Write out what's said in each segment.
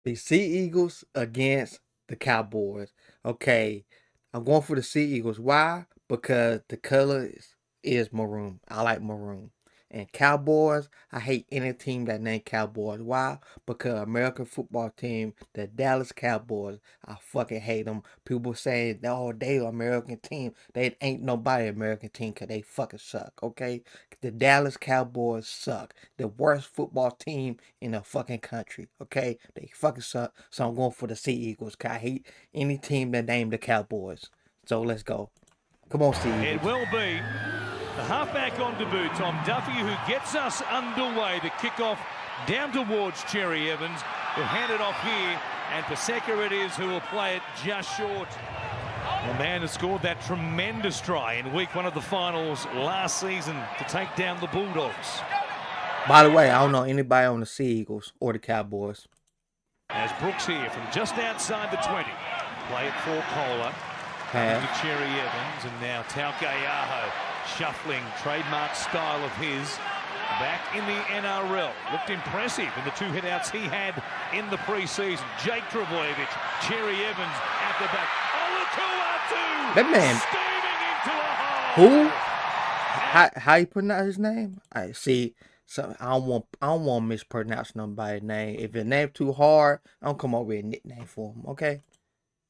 The Sea Eagles against the Cowboys. Okay, I'm going for the Sea Eagles. Why? Because the color is maroon. I like maroon. And Cowboys, I hate any team that named Cowboys. Why? Because American football team, the Dallas Cowboys, I fucking hate them. People saying, oh, they are American team. They ain't nobody American team because they fucking suck, okay? The Dallas Cowboys suck. The worst football team in the fucking country, okay? They fucking suck. So I'm going for the Sea Eagles because I hate any team that named the Cowboys. So let's go. Come on, Sea Eagles. It will be the halfback on debut, Tom Duffy, who gets us underway. The kickoff down towards Cherry Evans. He'll hand it off here, and Paseka it is who will play it just short. The man has scored that tremendous try in week 1 of the finals last season to take down the Bulldogs. By the way, I don't know anybody on the Sea Eagles or the Cowboys. As Brooks here from just outside the 20. Play it for Kohler. To Cherry Evans, and now Taukeaho shuffling, trademark style of his, back in the NRL. Looked impressive in the 2 hitouts he had in the pre-season. Jake Trbojevic, Cherry Evans at the back. Olutuatu! That man. Steaming into a hole. Who? How you pronounce his name? I see. So I don't want to mispronounce nobody's name. If your name too hard, I don't come up with a nickname for him. Okay.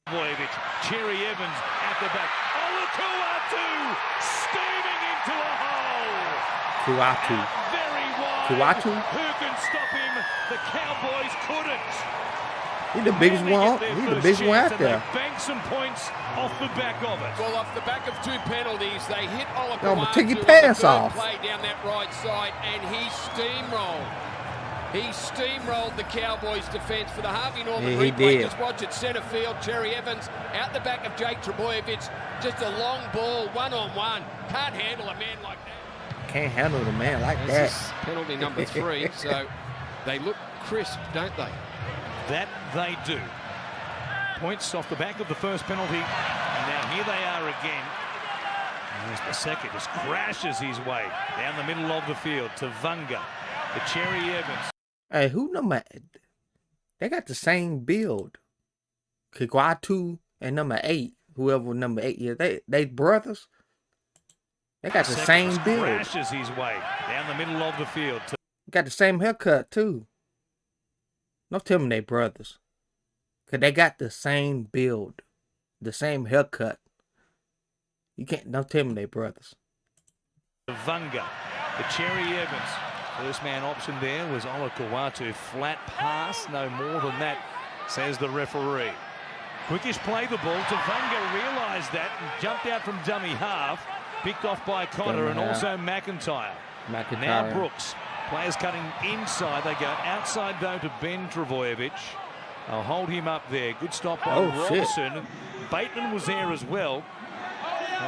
Cherry Evans at the back. Olutuatu steaming into a hole. Tuatu. Very wide. Tuatu? Who can stop him? The Cowboys couldn't. He's the biggest one. He's the biggest one out there. Bank some points off the back of it. Well, off the back of 2 penalties, they hit Olutuatu. I'm gonna take your pants off. Play down that right side, and he steamrolled. He steamrolled the Cowboys' defence for the Harvey Norman replay. Just watch it, centre field, Cherry Evans out the back of Jake Trbojevic. Just a long ball, one-on-one. Can't handle a man like that. Can't handle a man like that. This is penalty number 3, so they look crisp, don't they? That they do. Points off the back of the first penalty. And now here they are again. There's Paseka, just crashes his way down the middle of the field to Vunga, to Cherry Evans. Hey, who number? They got the same build. Kiguatu and number 8, whoever number 8 is, they brothers. They got the same build. Crashes his way down the middle of the field. Got the same haircut too. Don't tell me they brothers, cause they got the same build, the same haircut. You can't. Don't tell me they brothers. Vunga, the Cherry Evans. First man option there was Olutuatu. Flat pass, no more than that, says the referee. Quickish play the ball. Vunga realised that and jumped out from dummy half. Picked off by Connor and also McIntyre. Now Brooks. Players cutting inside. They go outside though to Ben Trbojevic. They'll hold him up there. Good stop by Robson. Bateman was there as well.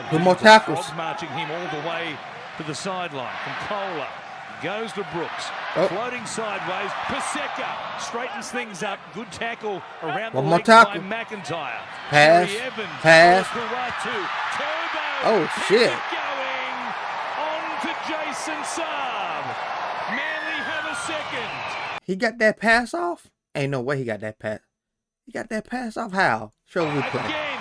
Two more tackles. Marching him all the way to the sideline from Kohler. Goes to Brooks. Floating sideways. Paseka straightens things up. Good tackle around the legs by McIntyre. Pass. Pass. Turbo. Oh, shit. Going on to Jason Saab. Manly have a second. He got that pass off? Ain't no way he got that pass. He got that pass off? How? Show a replay. Again,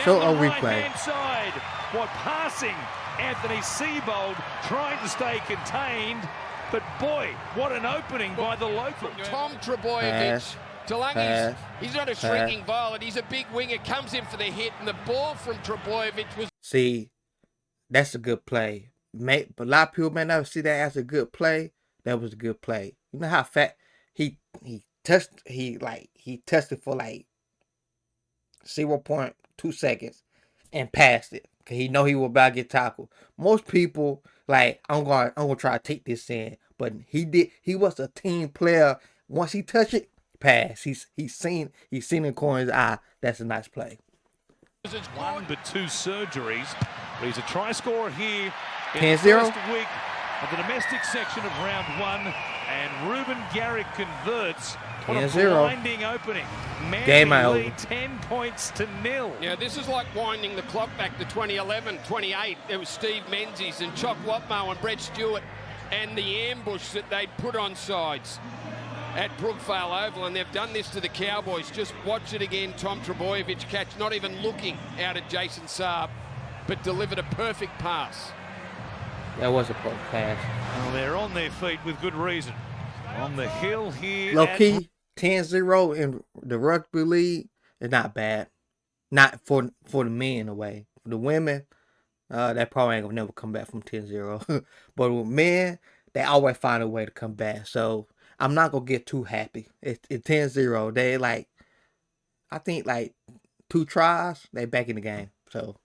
Show down a the replay. right-hand side. What passing? Anthony Seibold trying to stay contained. But boy, what an opening by the local. Tom Trbojevic. Talangi's, he's not a shrinking violet. He's a big winger. Comes in for the hit, and the ball from Trbojevic was... See, that's a good play. But a lot of people may not see that as a good play. That was a good play. You know how fat he touched it for like 0.2 seconds and passed it. Cause he know he was about to get tackled. Most people like I'm gonna try to take this in, but he did. He was a team player. Once he touched it, pass. He's seen the corner of his eye. That's a nice play. It's 1 but 2 surgeries. But he's a try scorer here in 10-0. the first week of the domestic section of round 1, and Ruben Garrick converts. What a blinding opening. Game Manly lead 10 points to 0. Yeah, this is like winding the clock back to 2011, 28. It was Steve Menzies and Chock Watmo and Brett Stewart and the ambush that they'd put on sides. at Brookvale Oval, and they've done this to the Cowboys. Just watch it again. Tom Trbojevic catch, not even looking out at Jason Saab, but delivered a perfect pass. That was a perfect pass. Well, they're on their feet with good reason. On the hill here. Low key, 10-0 in the rugby league is not bad. Not for the men away. For the women, that probably ain't gonna never come back from 10-0. But with men, they always find a way to come back. So I'm not gonna get too happy. It's 10-0. They I think 2 tries, they back in the game. So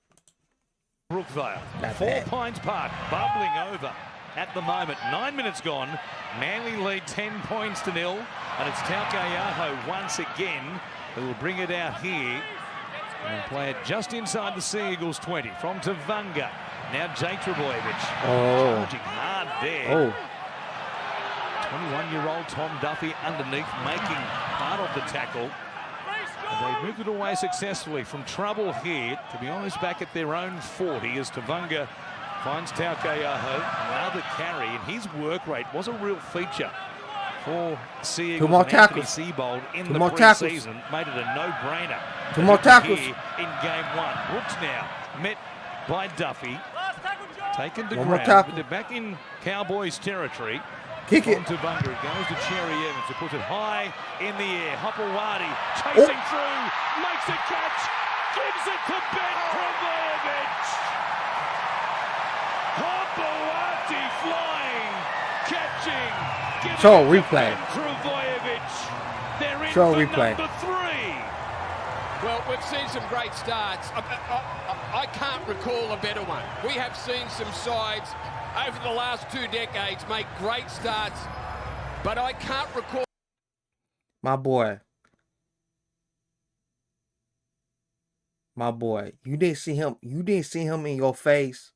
Brookvale, not Four bad. Pines Park, bubbling over at the moment. 9 minutes gone. Manly lead 10 points to 0, and it's Taukeaho once again who will bring it out here and play it just inside the Sea Eagles 20 from Tavunga. Now Jake Trbojevic charging hard there. 21-year-old Tom Duffy underneath, making part of the tackle. And they've moved it away successfully from trouble here. To be honest, back at their own 40 as Tavunga finds Taukeaho. Another carry, and his work rate was a real feature for Sea Eagles. More tackles. Seabold in Two the more pre-season made it a no-brainer. 2 more tackles. Here in game 1. Brooks now met by Duffy. Taken to One more ground, tackle. but they're back in Cowboys territory. Kick it. On to Bunga. It goes to Cherry Evans, who puts it high in the air. Hopewadi chasing through, makes a catch, gives it to Ben Trbojevic. Hopewadi flying, catching, giving Show it to replay. Ben Trbojevic. They're in Show for replay. number 3. Well, we've seen some great starts. I can't recall a better one. We have seen some sides over the last 2 decades make great starts, but I can't recall. My boy, you didn't see him. You didn't see him in your face.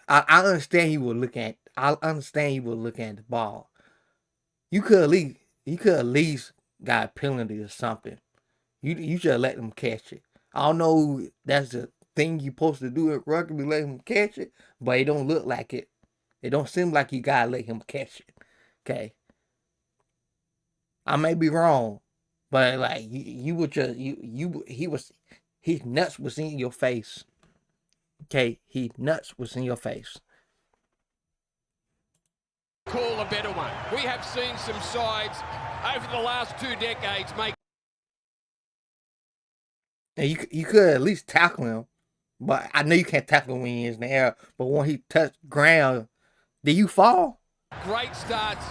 I understand he was looking at. I understand he was looking at the ball. You could at least got a penalty or something. You should let them catch it. I don't know. That's the thing you're supposed to do at rugby, let him catch it, but it don't look like it. It don't seem like you gotta let him catch it. Okay. I may be wrong, but you would just his nuts was in your face. Okay, his nuts was in your face. Call a better one. We have seen some sides over the last 2 decades make. And you could at least tackle him, but I know you can't tackle him when he's in the air. But when he touched ground, did you fall? Great starts.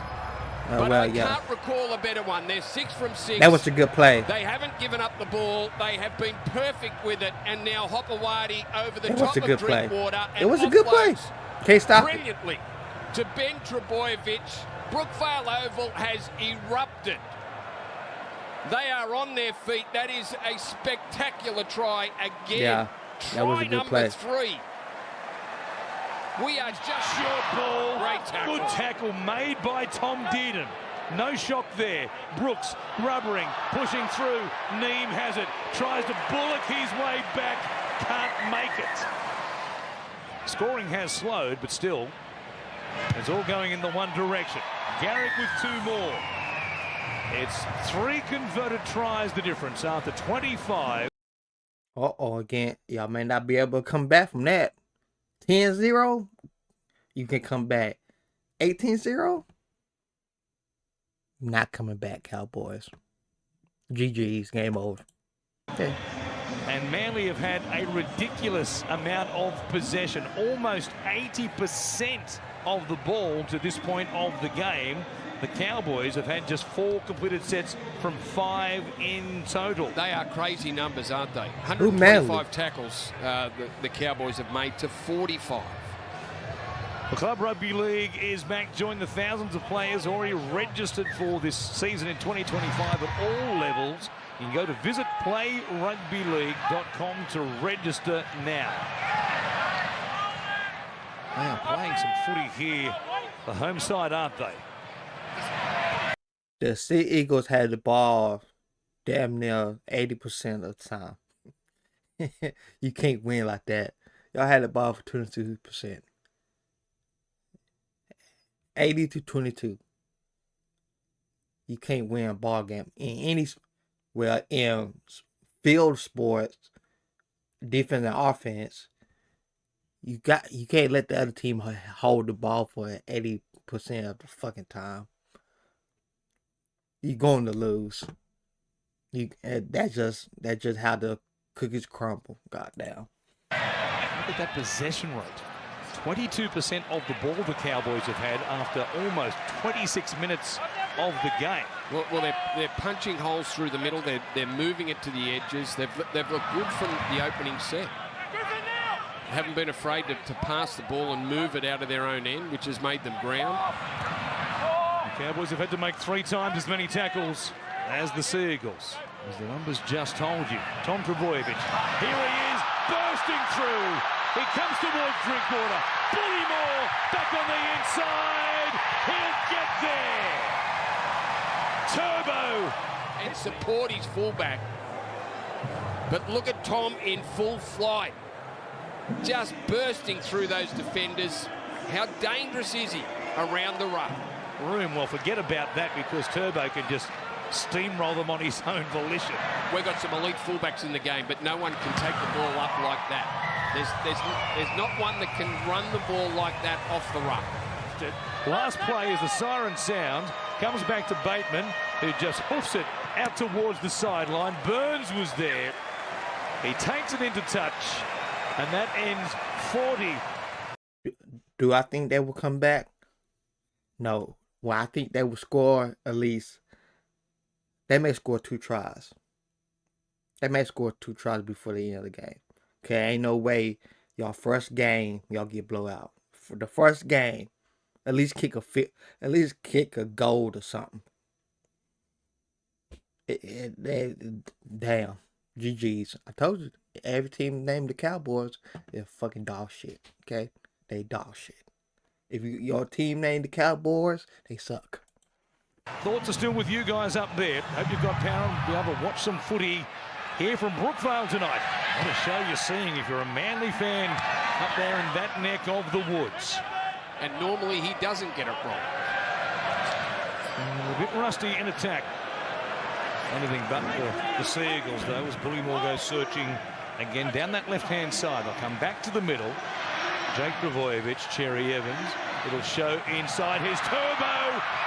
Oh, But well, I yeah. can't recall a better one. They're 6 from 6. That was a good play. They haven't given up the ball. They have been perfect with it. And now Hopewadi over the It top was a good of play. Drinkwater. It was a good play. Can't stop it. Brilliantly to Ben Trbojevic. Brookvale Oval has erupted. They are on their feet. That is a spectacular try again. Yeah, that was a good Try number play. 3. We are just Short ball. Great tackle. Good tackle made by Tom Dearden. No shock there. Brooks rubbering, pushing through. Neem has it. Tries to bullock his way back. Can't make it. Scoring has slowed, but still, it's all going in the one direction. Garrick with 2 more. It's 3 converted tries the difference after 25. Again. Y'all may not be able to come back from that. 10-0, you can come back. 18-0, not coming back, Cowboys. GG's, game over. Okay. And Manly have had a ridiculous amount of possession, almost 80% of the ball to this point of the game. The Cowboys have had just 4 completed sets from 5 in total. They are crazy numbers, aren't they? Who, Manly? 125 tackles the Cowboys have made to 45. The Club Rugby League is back. Join the thousands of players already registered for this season in 2025 at all levels. You can go to visitplayrugbyleague.com to register now. They are playing some footy here. The home side, aren't they? The Sea Eagles had the ball damn near 80% of the time. You can't win like that. Y'all had the ball for 22%. 80 to 22. you can't win a ball game in in field sports, defense and offense. You can't let the other team hold the ball for 80% of the fucking time. You're going to lose. That's just how the cookies crumble. Goddamn. Look at that possession rate. 22% of the ball the Cowboys have had after almost 26 minutes of the game. Well, they're punching holes through the middle. They're moving it to the edges. They've looked good from the opening set. Haven't been afraid to pass the ball and move it out of their own end, which has made them ground. The Cowboys have had to make 3 times as many tackles as the Sea Eagles. As the numbers just told you. Tom Trbojevic, here he is, bursting through. He comes towards Drinkwater. Bullymore back on the inside. He'll get there. Turbo. And support his fullback. But look at Tom in full flight. Just bursting through those defenders. How dangerous is he around the ruck? Well, forget about that because Turbo can just steamroll them on his own volition. We've got some elite fullbacks in the game, but no one can take the ball up like that. There's not one that can run the ball like that off the ruck. Last play as the siren sound comes back to Bateman, who just hoofs it out towards the sideline. Burns was there. He takes it into touch, and that ends 40. Do I think they will come back? No. Well, I think they will score at least. They may score 2 tries. They may score 2 tries before the end of the game. Okay, ain't no way y'all first game y'all get blowout. For the first game, at least kick a goal or something. Damn, GG's. I told you, every team named the Cowboys, they're fucking dog shit. Okay, they dog shit. If your team named the Cowboys, they suck. Thoughts are still with you guys up there. Hope you've got power and be able to watch some footy here from Brookvale tonight. What a show you're seeing if you're a Manly fan up there in that neck of the woods. And normally he doesn't get it wrong. A bit rusty in attack. Anything but for the Sea Eagles, though, as Bullymore goes searching again down that left-hand side. They'll come back to the middle. Jake Trbojevic, Cherry Evans. It'll show inside. His Turbo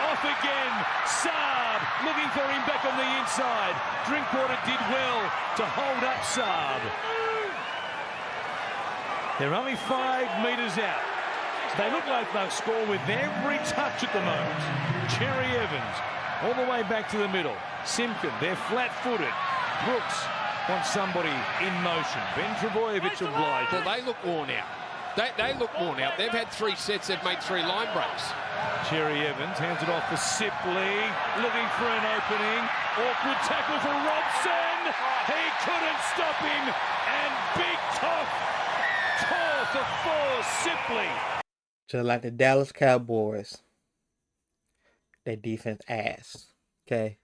off again. Saab looking for him back on the inside. Drinkwater did well to hold up Saab. They're only 5 metres out. They look like they'll score with every touch at the moment. Cherry Evans all the way back to the middle. Simpkin, they're flat-footed. Brooks wants somebody in motion. Ben Trbojevic obliged. Well, they look worn out. They look worn out. They've had 3 sets. They've made 3 line breaks. Cherry Evans hands it off for Sipley. Looking for an opening. Awkward tackle for Robson. He couldn't stop him. And big tough tore for 4, Sipley. So like the Dallas Cowboys, their defense ass. Okay.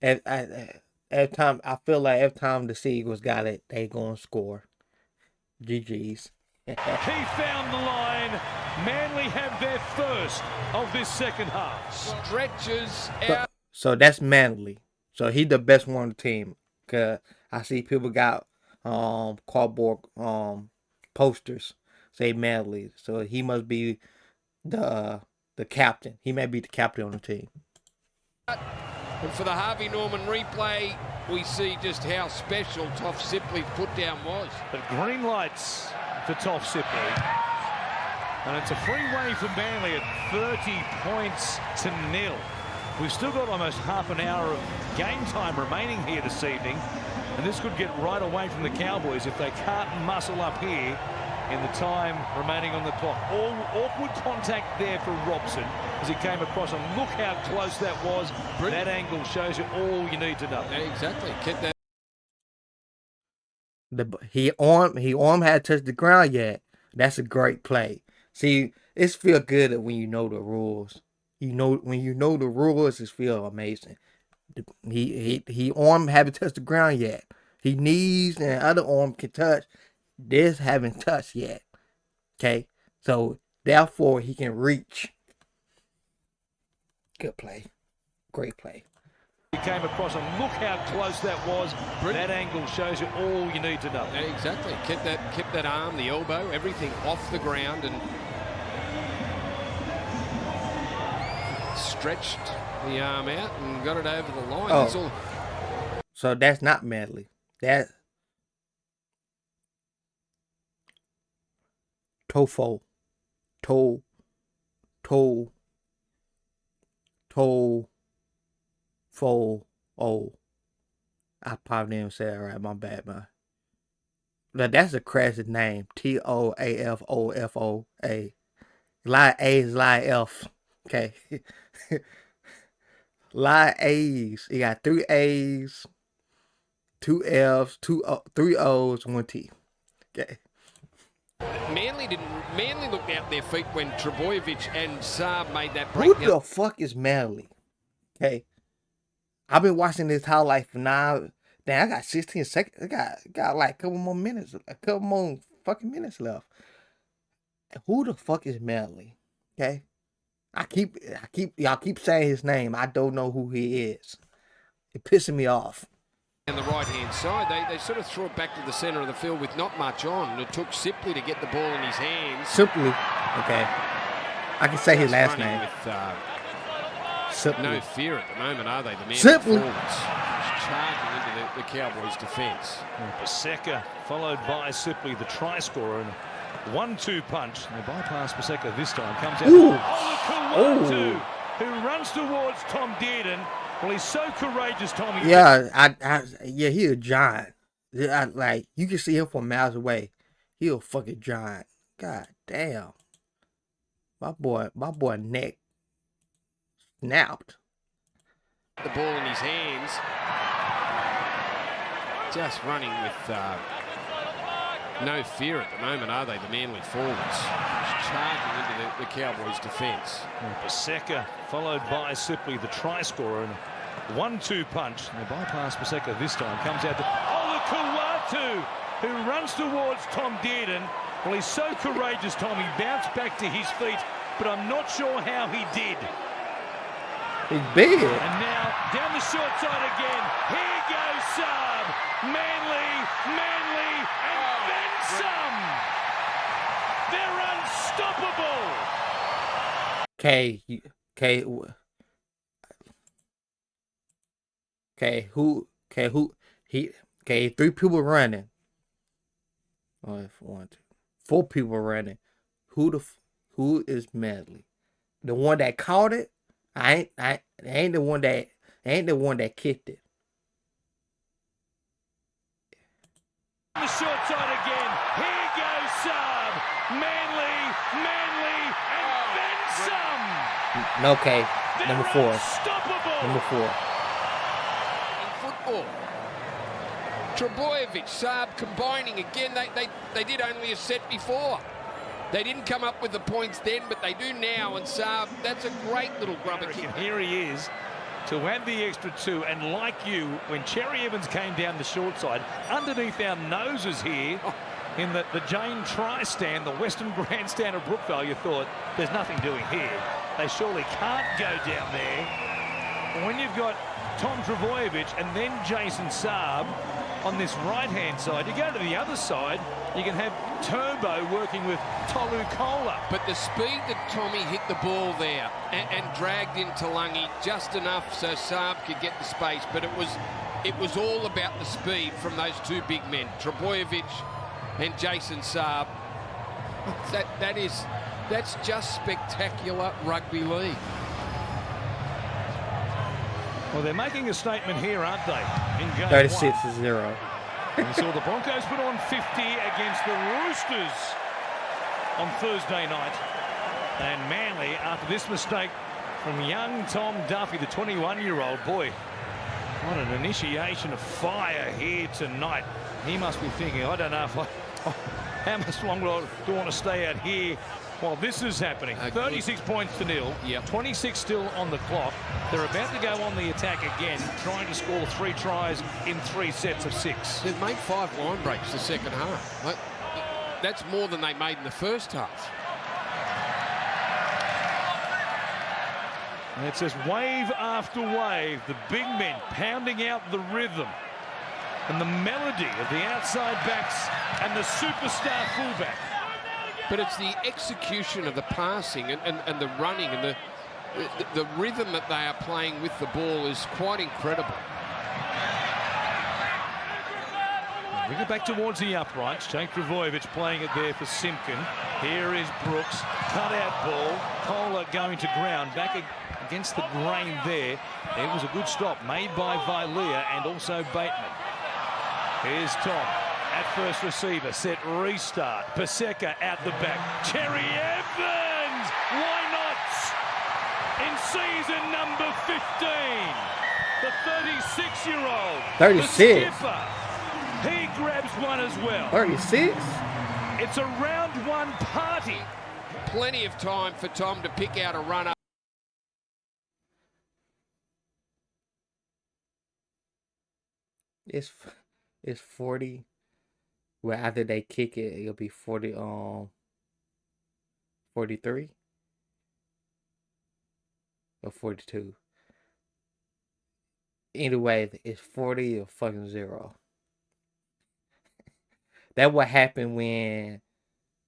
Every time I feel like every time the Sea Eagles got it, they gonna score. GG's. He found the line. Manly have their first of this second half. Stretches out. So that's Manly. So he the best one on the team. Cause I see people got cardboard posters say Manly. So he must be the captain. He may be the captain on the team. And for the Harvey Norman replay, we see just how special Toff Sipley's put down was. But green lights for Toff Sipley. And it's a free-way for Manly at 30 points to 0. We've still got almost half an hour of game time remaining here this evening. And this could get right away from the Cowboys if they can't muscle up here in the time remaining on the clock. All awkward contact there for Robson as he came across. And look how close that was. Brilliant. That angle shows you all you need to know. Exactly. Kept that. He arm had touched the ground yet. That's a great play. See, it's feel good when you know the rules. When you know the rules, it feel amazing. He arm haven't touched the ground yet. He knees and other arm can touch. This haven't touched yet. Okay, so therefore he can reach. Good play. Great play. He came across, and look how close that was. Brilliant. That angle shows you all you need to know. Yeah, exactly. Kept that arm, the elbow, everything off the ground, and stretched the arm out and got it over the line. Oh. So that's not Manly. That Tofo. I probably didn't say that right. My bad, man. That's a crazy name. Toafofoa. A lot of A's, a lot of F. Okay. A lot of A's. You got 3 A's, 2 F's, 3 O's, 1 T. Okay. Manly looked out their feet when Trbojevic and Saab made that break. Who the fuck is Manly? Okay. I've been watching this highlight for now. Damn, I got 16 seconds. I got like a couple more fucking minutes left. Who the fuck is Manly? Okay. Y'all keep saying his name. I don't know who he is. It pissing me off. On the right-hand side, they sort of threw it back to the centre of the field with not much on. And it took Sipley to get the ball in his hands. Sipley. Okay. I can say his last name. With no fear at the moment, are they? The man Sipley. Charging into the Cowboys' defence. Paseka followed by Sipley, the try scorer. And 1-2 punch. They bypass Paseka this time. Comes out. Kawatu, who runs towards Tom Dearden. Well, he's so courageous, Tommy. Yeah, he a giant. Like, you can see him from miles away. He a fucking giant. God damn. My boy neck snapped. The ball in his hands. Just running with no fear at the moment, are they? The Manly forwards. Charging into the Cowboys' defence. Paseka followed by Sipley, the try scorer. And 1-2 punch. They bypass Paseka this time. Comes out to Kawatu, who runs towards Tom Dearden. Well, he's so courageous, Tom. He bounced back to his feet, but I'm not sure how he did. He's big. And now down the short side again. Here goes Saab. Manly, and then some. They're unstoppable. Three people running. 4 people running. Who is Manly? The one that caught it? I ain't the one that kicked it. The short side again. Here goes Saab. Manly, and then some. Okay, number 4. Number 4. In football, Trbojevic, Saab combining again. They did only a set before. They didn't come up with the points then, but they do now. And Saab, that's a great little grubber kick. Here he is to add the extra 2. And like you, when Cherry Evans came down the short side, underneath our noses here, in the Jane Tri-Stand, the Western Grandstand of Brookvale, you thought, there's nothing doing here. They surely can't go down there. And when you've got Tom Trbojevic and then Jason Saab on this right-hand side, you go to the other side, you can have Turbo working with Tolu Kola. But the speed that Tommy hit the ball there and dragged into Lungy just enough so Saab could get the space, but it was all about the speed from those 2 big men, Trbojevic and Jason Saab. That's just spectacular rugby league. Well, they're making a statement here, aren't they? In game 36-0. We saw the Broncos put on 50 against the Roosters on Thursday night. And Manly, after this mistake from young Tom Duffy, the 21-year-old, boy, what an initiation of fire here tonight. He must be thinking, I don't know if how much longer do I want to stay out here while this is happening. 36 points to nil. Yep. 26 still on the clock. They're about to go on the attack again, trying to score 3 tries in 3 sets of 6. They've made 5 line breaks the second half. That's more than they made in the first half. And it's just wave after wave, the big men pounding out the rhythm and the melody of the outside backs and the superstar fullback. But it's the execution of the passing and the running and the rhythm that they are playing with the ball is quite incredible. Bring it back towards the uprights. Jake Trbojevic playing it there for Simpkin. Here is Brooks. Cut out ball. Kohler going to ground. Back against the grain there. It was a good stop made by Vilea and also Bateman. Here's Tom at first receiver. Set restart. Paseka out the back. Cherry Evans! Why not? In season number 15. The 36-year-old. 36. The skipper. He grabs one as well. 36? It's a round one party. Plenty of time for Tom to pick out a runner. It's 40. Well, after they kick it, it'll be 40. 43 or 42. Either way, it's 40 or fucking 0. That's what happened when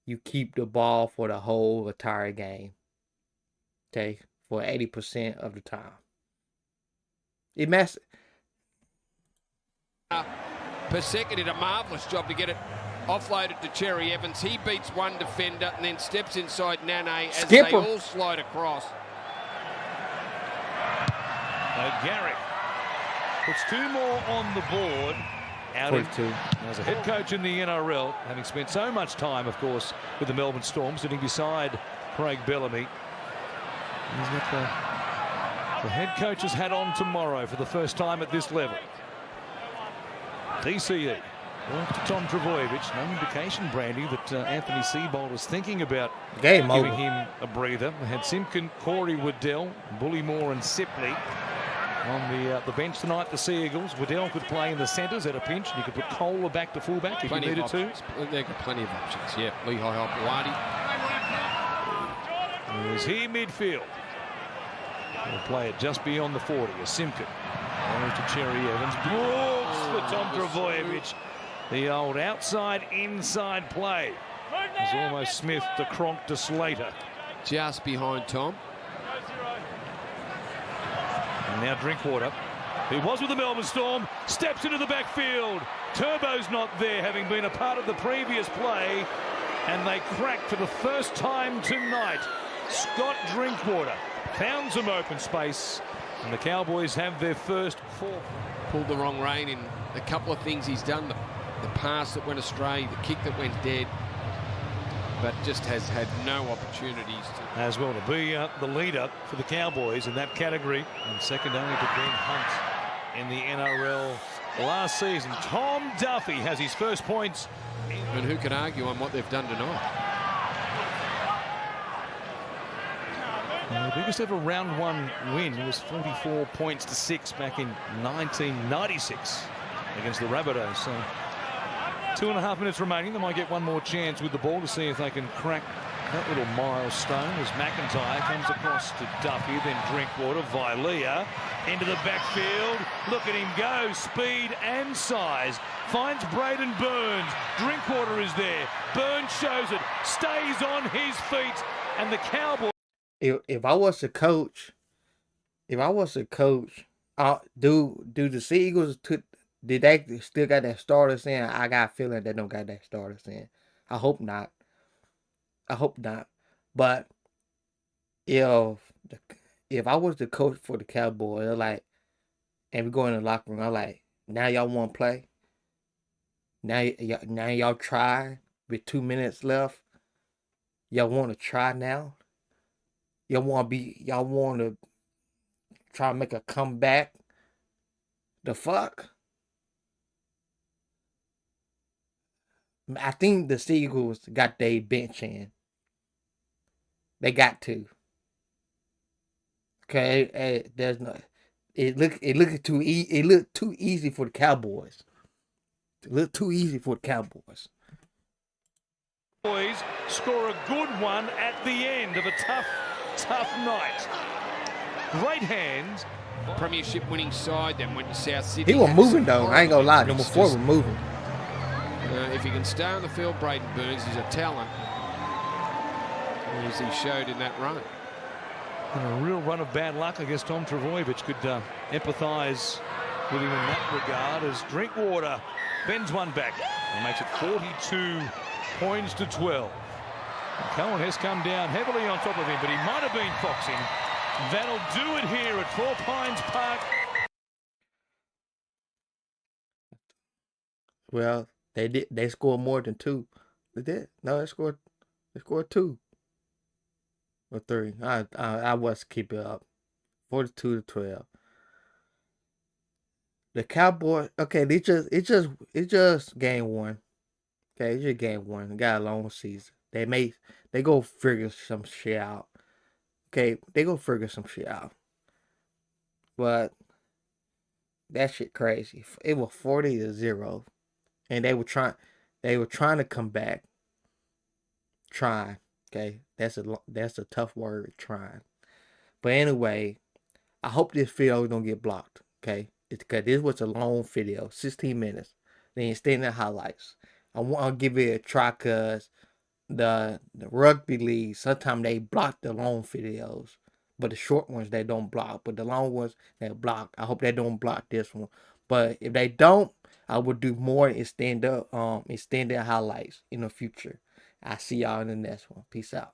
you keep the ball for the whole entire game. Okay, for 80% of the time. It matters. Paseka did a marvellous job to get it offloaded to Cherry Evans. He beats one defender and then steps inside Nane as they all slide across. Garrick puts 2 more on the board. Out as a head coach in the NRL, having spent so much time, of course, with the Melbourne Storm, sitting beside Craig Bellamy. He's got the head coach's hat on tomorrow for the first time at this level. DCE. Well, to Tom Trbojevic, no indication, Brandy, that Anthony Seibold was thinking about giving him a breather. They had Simpkin, Corey Waddell, Bullymore and Sipley on the bench tonight. The Sea Eagles. Waddell could play in the centres at a pinch, and you could put Kohler back to fullback if you needed to. They've got plenty of options, yeah. Lehigh Hopewadi. He's here midfield. He'll play it just beyond the 40. A Simpkin. Goes to Cherry Evans. Brooks for Tom Trbojevic. The old outside-inside play. It's almost Smith to Cronk to Slater. Just behind Tom. And now Drinkwater, who was with the Melbourne Storm, steps into the backfield. Turbo's not there, having been a part of the previous play. And they crack for the first time tonight. Scott Drinkwater found some open space. And the Cowboys have their first 4. Pulled the wrong rein in a couple of things he's done. The pass that went astray, the kick that went dead. But just has had no opportunities to. As well to be the leader for the Cowboys in that category. And second only to Ben Hunt in the NRL last season. Tom Duffy has his first points. And who can argue on what they've done tonight? The biggest ever round one win was 44 points to 6 back in 1996 against the Rabbitohs. So 2.5 minutes remaining. They might get one more chance with the ball to see if they can crack that little milestone as McIntyre comes across to Duffy, then Drinkwater, Vilea into the backfield. Look at him go, speed and size. Finds Braden Burns. Drinkwater is there. Burns shows it, stays on his feet, and the Cowboys. If I was a coach, do the Sea Eagles did they still got that starters in? I got a feeling they don't got that starters in. I hope not. But if I was the coach for the Cowboys, and we go in the locker room, I'm like, now y'all want to play? Now y'all try with 2 minutes left. Y'all want to try now? Y'all want to try to make a comeback? The fuck? I think the Seagulls got their bench in. They got to. Okay, there's no. It looked too easy for the Cowboys. It looked too easy for the Cowboys. Boys score a good one at the end of a tough night. Great hands. Premiership winning side, then went to South Sydney. He was moving though. I ain't gonna lie. Number 4 was moving. If he can stay on the field, Braden Burns is a talent, as he showed in that run. And a real run of bad luck. I guess Tom Trbojevic could empathise with him in that regard, as Drinkwater bends one back and makes it 42 points to 12. And Cohen has come down heavily on top of him, but he might have been foxing. That'll do it here at Four Pines Park. Well, they did. They scored more than 2. They did. No, they scored 2 or 3. I was keeping up. 42 to 12. The Cowboys. Okay, it's just game 1. Okay, it's just game 1. They got a long season. They go figure some shit out. Okay, they go figure some shit out. But that shit crazy. It was 40-0, and they were trying to come back. Trying. Okay, that's a tough word. Trying. But anyway, I hope this video don't get blocked. Okay, because this was a long video, 16 minutes. They extended highlights. I want to give it a try, cause the rugby league, sometimes they block the long videos, but the short ones they don't block, but the long ones they block. I hope they don't block this one, but if they don't, I will do more extended highlights in the future. I see y'all in the next one. Peace out.